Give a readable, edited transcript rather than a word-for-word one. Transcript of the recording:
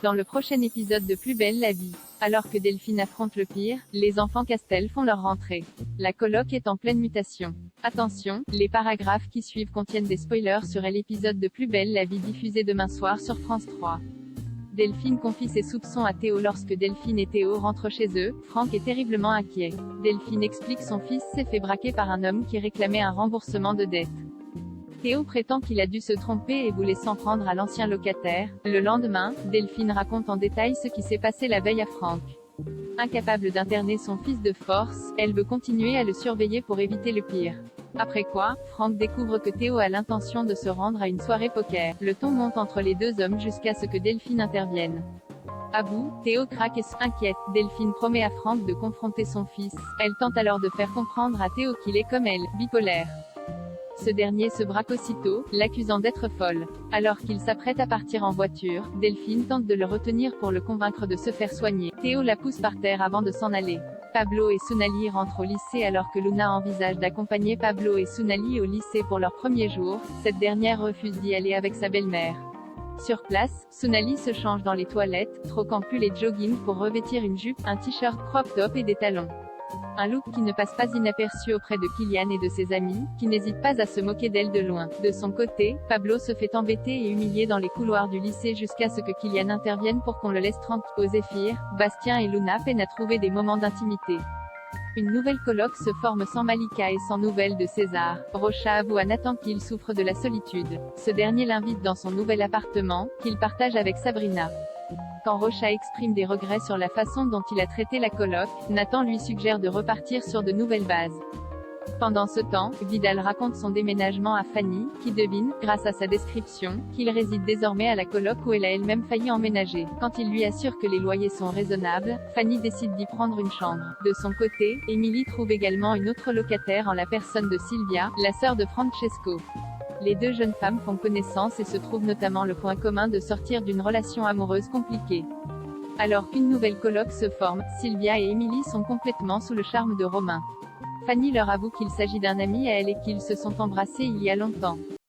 Dans le prochain épisode de Plus belle la vie, alors que Delphine affronte le pire, les enfants Castel font leur rentrée. La coloc est en pleine mutation. Attention, les paragraphes qui suivent contiennent des spoilers sur l'épisode de Plus belle la vie diffusé demain soir sur France 3. Delphine confie ses soupçons à Théo lorsque Delphine et Théo rentrent chez eux. Franck est terriblement inquiet. Delphine explique son fils s'est fait braquer par un homme qui réclamait un remboursement de dette. Théo prétend qu'il a dû se tromper et voulait s'en prendre à l'ancien locataire. Le lendemain, Delphine raconte en détail ce qui s'est passé la veille à Franck. Incapable d'interner son fils de force, elle veut continuer à le surveiller pour éviter le pire. Après quoi, Franck découvre que Théo a l'intention de se rendre à une soirée poker. Le ton monte entre les deux hommes jusqu'à ce que Delphine intervienne. À bout, Théo craque et s'inquiète. Delphine promet à Franck de confronter son fils. Elle tente alors de faire comprendre à Théo qu'il est comme elle, bipolaire. Ce dernier se braque aussitôt, l'accusant d'être folle. Alors qu'il s'apprête à partir en voiture, Delphine tente de le retenir pour le convaincre de se faire soigner. Théo la pousse par terre avant de s'en aller. Pablo et Sounali rentrent au lycée alors que Luna envisage d'accompagner Pablo et Sounali au lycée pour leur premier jour. Cette dernière refuse d'y aller avec sa belle-mère. Sur place, Sounali se change dans les toilettes, troquant pull et jogging pour revêtir une jupe, un t-shirt crop top et des talons. Un look qui ne passe pas inaperçu auprès de Kylian et de ses amis, qui n'hésitent pas à se moquer d'elle de loin. De son côté, Pablo se fait embêter et humilier dans les couloirs du lycée jusqu'à ce que Kylian intervienne pour qu'on le laisse tranquille. Au Zéphyr, Bastien et Luna peinent à trouver des moments d'intimité. Une nouvelle coloc se forme sans Malika et sans nouvelles de César. Rocha avoue à Nathan qu'il souffre de la solitude. Ce dernier l'invite dans son nouvel appartement, qu'il partage avec Sabrina. Quand Rocha exprime des regrets sur la façon dont il a traité la coloc, Nathan lui suggère de repartir sur de nouvelles bases. Pendant ce temps, Vidal raconte son déménagement à Fanny, qui devine, grâce à sa description, qu'il réside désormais à la coloc où elle a elle-même failli emménager. Quand il lui assure que les loyers sont raisonnables, Fanny décide d'y prendre une chambre. De son côté, Émilie trouve également une autre locataire en la personne de Sylvia, la sœur de Francesco. Les deux jeunes femmes font connaissance et se trouvent notamment le point commun de sortir d'une relation amoureuse compliquée. Alors qu'une nouvelle coloc se forme, Sylvia et Émilie sont complètement sous le charme de Romain. Fanny leur avoue qu'il s'agit d'un ami à elle et qu'ils se sont embrassés il y a longtemps.